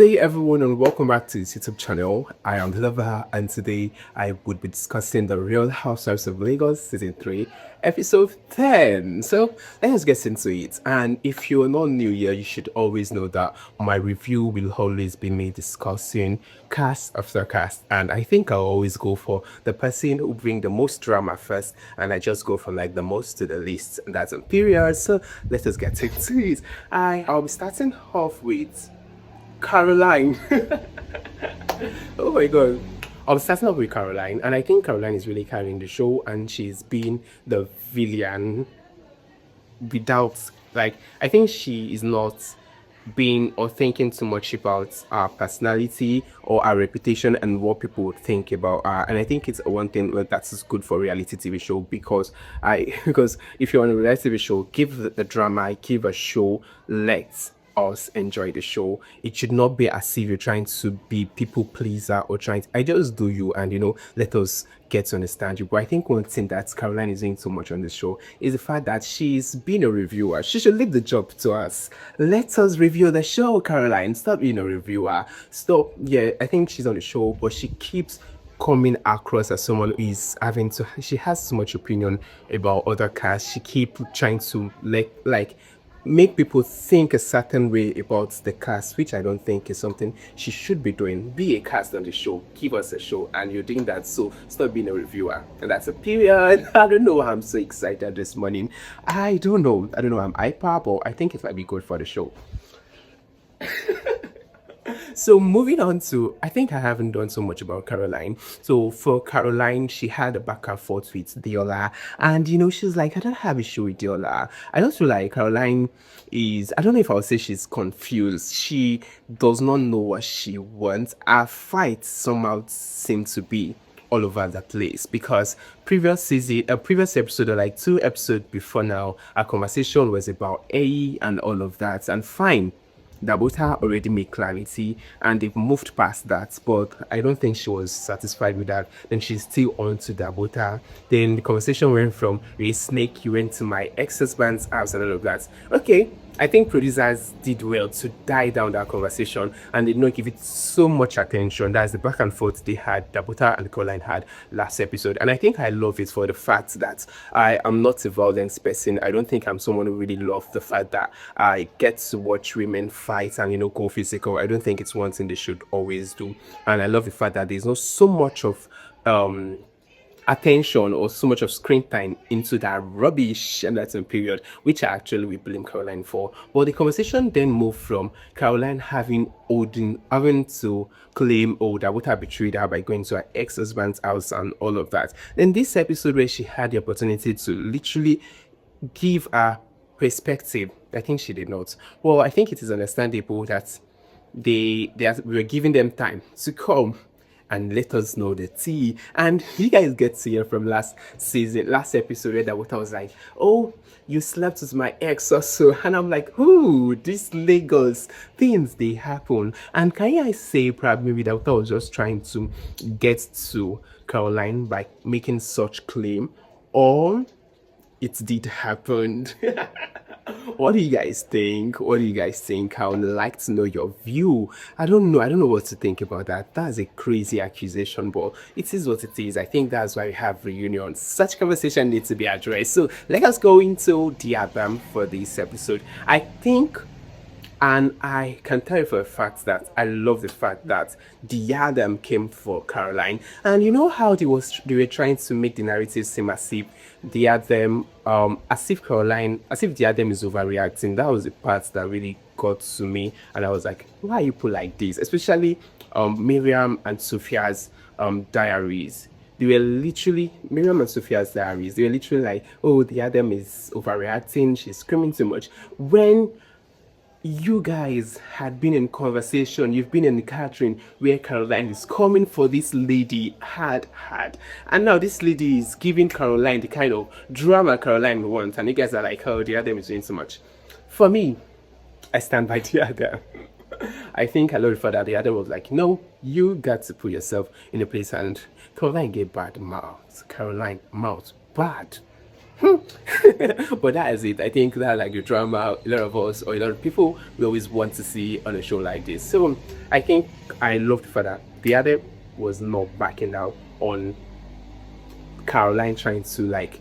Hey everyone, and welcome back to this YouTube channel. I am the Lover, and today I would be discussing the Real Housewives of Lagos season 3 episode 10. So let's get into it. And if you're not new here, you should always know that my review will always be me discussing cast after cast, and I think I'll always go for the person who bring the most drama first, and I just go from like the most to the least, and that's a period. So let us get into it. I'll be starting off with Caroline. Oh my god. I was starting off with Caroline, and I think Caroline is really carrying the show, and she's been the villain without, like, I think she is not being or thinking too much about our personality or our reputation and what people would think about her. And I think it's one thing that is good for reality TV show, because because if you're on a reality TV show, give the drama, give a show, let's us enjoy the show. It should not be as if you're trying to be people pleaser or trying to, I just do you, and let us get to understand you. But I think one thing that Caroline is doing so much on the show is the fact that she's been a reviewer. She should leave the job to us. Let us review the show, Caroline. Stop being a reviewer. Stop. Yeah, I think she's on the show, but she keeps coming across as someone who is she has so much opinion about other casts. She keep trying to like make people think a certain way about the cast, which I don't think is something she should be doing. Be a cast on the show, give us a show, and you're doing that, so stop being a reviewer. And that's a period. I don't know why I'm so excited this morning. I don't know I'm hyper, but I think it might be good for the show. So moving on to, I think I haven't done so much about Caroline. So for Caroline, she had a back and forth with Adeola, and she's like, I don't have a show with Adeola. I just feel like Caroline is, I don't know if I would say she's confused. She does not know what she wants. Our fights somehow seem to be all over the place, because previous episode, or like 2 episodes before now, our conversation was about A and all of that, and fine, Dabota already made clarity and they've moved past that, but I don't think she was satisfied with that. Then she's still on to Dabota. Then the conversation went from a snake, you went to my ex-husband's house and all of that. Okay, I think producers did well to die down that conversation and did not give it so much attention. That's the back and forth they had, Dabota and Caroline had last episode. And I think I love it for the fact that I am not a violence person. I don't think I'm someone who really loves the fact that I get to watch women fight and go physical. I don't think it's one thing they should always do. And I love the fact that there's not so much of attention or so much of screen time into that rubbish and that period, which I actually will blame Caroline for. But the conversation then moved from Caroline having to claim, oh, Dabota betrayed her by going to her ex-husband's house and all of that. Then this episode where she had the opportunity to literally give a perspective, I think she did not. Well, I think it is understandable that we were giving them time to come and let us know the tea. And you guys get to hear from last episode where Dabota was like, oh, you slept with my ex or so. And I'm like, ooh, this Lagos things, they happen. And can I say probably maybe Dabota was just trying to get to Caroline by making such claim, or it did happen. What do you guys think? I would like to know your view. I don't know what to think about that. That's a crazy accusation, but it is what it is. I think that's why we have reunions. Such conversation needs to be addressed. So let us go into Diiadem for this episode. I think, and I can tell you for a fact that I love the fact that Diiadem came for Caroline. And you know how they were trying to make the narrative seem as if Diiadem, as if Diiadem is overreacting. That was the part that really got to me, and I was like, why are you put like this? Especially Mariam and Sophia's diaries. They were literally, Mariam and Sophia's diaries, they were literally like, oh, Diiadem is overreacting, she's screaming too much. When you guys had been in conversation, you've been in the catering where Caroline is coming for this lady hard, and now this lady is giving Caroline the kind of drama Caroline wants, and you guys are like, oh, Diiadem is doing so much. For me, I stand by Diiadem. I think a lot of the father, Diiadem was like, no, you got to put yourself in a place, and Caroline get bad mouth. Caroline mouth bad. But that is it. I think that like the drama a lot of us or a lot of people we always want to see on a show like this. So I think I loved for that. The other was not backing down on Caroline trying to like,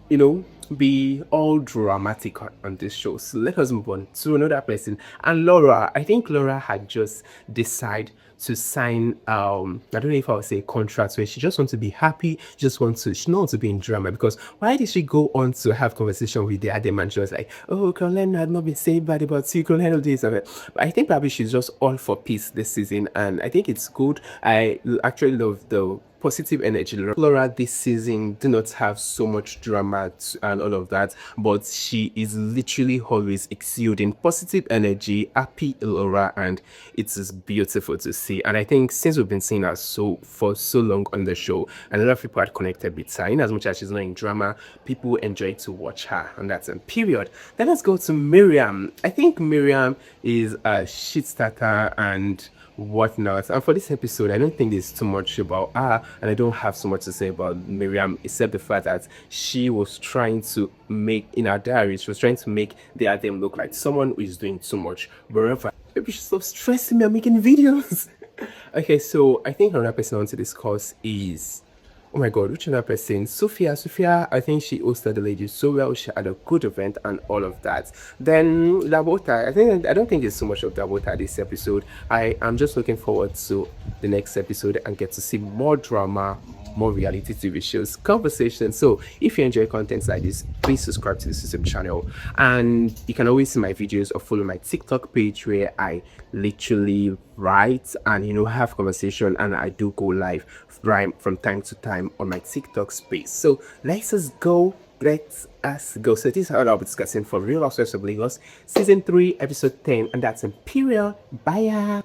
you know, be all dramatic on this show. So let us move on to another person. And Laura, I think Laura had just decided to sign I don't know if I would say contracts where she just wants to be happy, just wants to she wants to be in drama. Because why did she go on to have conversation with the Diiadem and she was like, oh, Carolyna had not been saying bad about you, Carolyna this of it. But I think probably she's just all for peace this season, and I think it's good. I actually love the positive energy. Laura this season do not have so much drama and all of that, but she is literally always exuding positive energy, happy Laura, and it is beautiful to see. And I think since we've been seeing her for so long on the show, and a lot of people are connected with her, in as much as she's not in drama, people enjoy to watch her, and that's a period. Then let's go to Mariam. I think Mariam is a shit starter and whatnot. And for this episode, I don't think there's too much about her, and I don't have so much to say about Mariam except the fact that she was trying to make in her diary, she was trying to make the Adeyemi look like someone who is doing too much. Wherever maybe she's so stressing me, I'm making videos. Okay, so I think another person I want to discuss is, oh my god, which other person? Sophia, I think she hosted the ladies so well. She had a good event and all of that. Then Dabota, I don't think there's so much of Dabota this episode. I am just looking forward to the next episode and get to see more drama, more reality TV shows, conversations. So if you enjoy content like this, please subscribe to the DStv channel, and you can always see my videos or follow my TikTok page where I literally write and have conversation, and I do go live right from time to time on my TikTok space. So let's go. So this is how I'll be discussing for Real Housewives of Lagos season 3 episode 10, and that's Imperial. Bye.